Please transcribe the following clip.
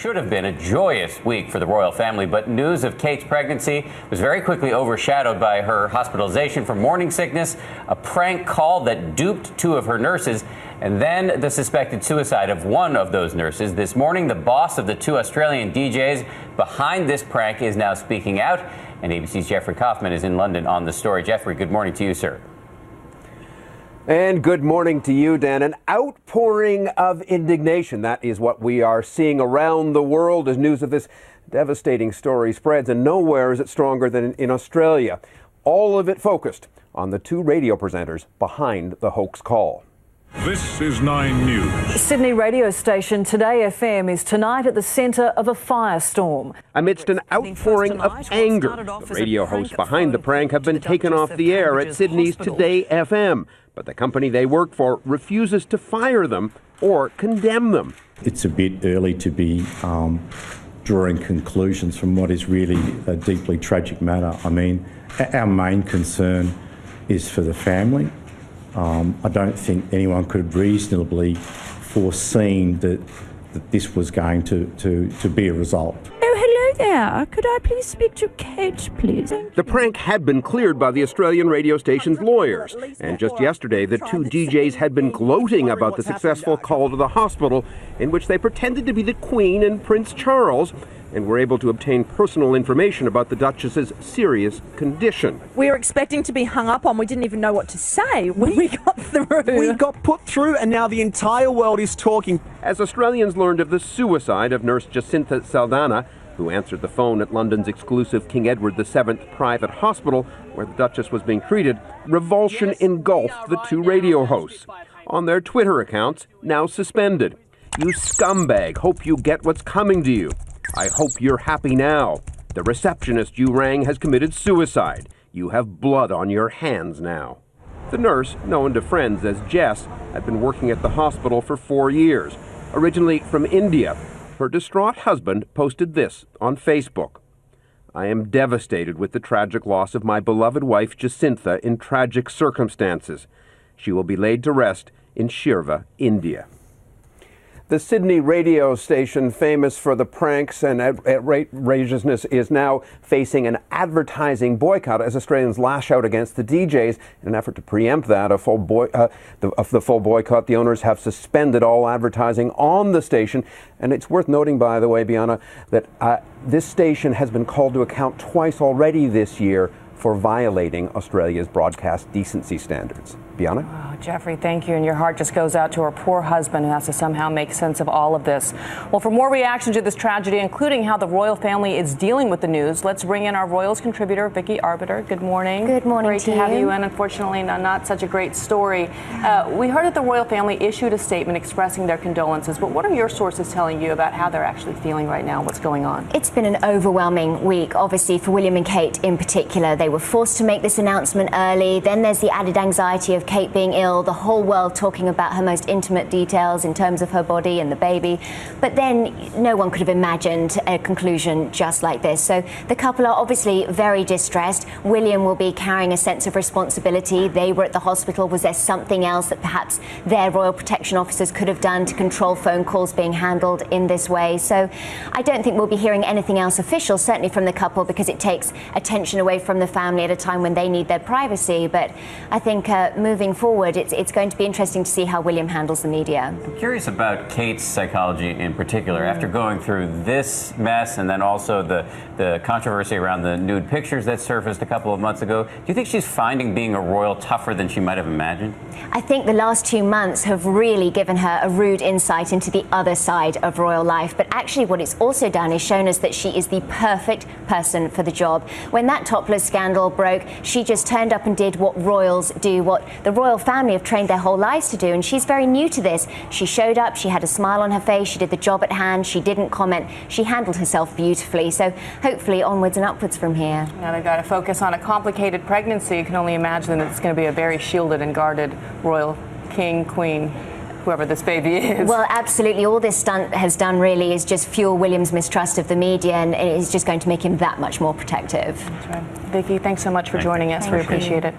should have been a joyous week for the royal family, but news of Kate's pregnancy was very quickly overshadowed by her hospitalization for morning sickness, a prank call that duped two of her nurses, and then the suspected suicide of one of those nurses. This morning, the boss of the two Australian DJs behind this prank is now speaking out, and ABC's Jeffrey Kofman is in London on the story. Jeffrey, good morning to you, sir. And good morning to you, Dan. An outpouring of indignation. That is what we are seeing around the world as news of this devastating story spreads, and nowhere is it stronger than in Australia. All of it focused on the two radio presenters behind the hoax call. This is 9 News. Sydney radio station Today FM is tonight at the centre of a firestorm. Amidst an outpouring of anger, the radio hosts behind the prank have been taken off the air at Sydney's Today FM. But the company they work for refuses to fire them or condemn them. It's a bit early to be drawing conclusions from what is really a deeply tragic matter. I mean, our main concern is for the family. I don't think anyone could have reasonably foreseen that this was going to be a result. There, could I please speak to Kate, please? The prank had been cleared by the Australian radio station's lawyers, and just yesterday the two DJs had been gloating about the successful call to the hospital in which they pretended to be the Queen and Prince Charles and were able to obtain personal information about the Duchess's serious condition. We were expecting to be hung up on. We didn't even know what to say when we got through. We got put through, and now the entire world is talking. As Australians learned of the suicide of nurse Jacintha Saldanha, who answered the phone at London's exclusive King Edward VII private hospital where the Duchess was being treated, revulsion engulfed the two radio hosts. On their Twitter accounts, now suspended. "You scumbag, hope you get what's coming to you. I hope you're happy now. The receptionist you rang has committed suicide. You have blood on your hands now." The nurse, known to friends as Jess, had been working at the hospital for 4 years. Originally from India, her distraught husband posted this on Facebook. "I am devastated with the tragic loss of my beloved wife Jacintha in tragic circumstances. She will be laid to rest in Shirva, India." The Sydney radio station, famous for the pranks and outrageousness, is now facing an advertising boycott as Australians lash out against the DJs. In an effort to preempt that, the full boycott, the owners have suspended all advertising on the station. And it's worth noting, by the way, Bianna, that this station has been called to account twice already this year for violating Australia's broadcast decency standards. Bianna? Oh, Jeffrey, thank you. And your heart just goes out to her poor husband who has to somehow make sense of all of this. Well, for more reaction to this tragedy, including how the royal family is dealing with the news, let's bring in our Royals contributor, Vicky Arbiter. Good morning. Good morning. Great to have you in. Unfortunately, not such a great story. We heard that the royal family issued a statement expressing their condolences, but what are your sources telling you about how they're actually feeling right now? What's going on? It's been an overwhelming week, obviously, for William and Kate in particular. They were forced to make this announcement early. Then there's the added anxiety of Kate being ill, the whole world talking about her most intimate details in terms of her body and the baby. But then no one could have imagined a conclusion just like this. So the couple are obviously very distressed. William will be carrying a sense of responsibility. They were at the hospital. Was there something else that perhaps their royal protection officers could have done to control phone calls being handled in this way? So I don't think we'll be hearing anything else official, certainly from the couple, because it takes attention away from the family at a time when they need their privacy. But I think moving forward, it's going to be interesting to see how William handles the media. I'm curious about Kate's psychology in particular. After going through this mess and then also the controversy around the nude pictures that surfaced a couple of months ago, do you think she's finding being a royal tougher than she might have imagined? I think the last 2 months have really given her a rude insight into the other side of royal life. But actually what it's also done is shown us that she is the perfect person for the job. When that topless scandal broke, she just turned up and did what royals do, what the royal family have trained their whole lives to do, and she's very new to this. She showed up, she had a smile on her face, she did the job at hand, she didn't comment, she handled herself beautifully. So hopefully onwards and upwards from here. Now they've got to focus on a complicated pregnancy. You can only imagine that it's going to be a very shielded and guarded royal king, queen, whoever this baby is. Well, absolutely. All this stunt has done really is just fuel William's mistrust of the media, and it is just going to make him that much more protective. That's right. Vicky, thanks so much for joining us. We appreciate it.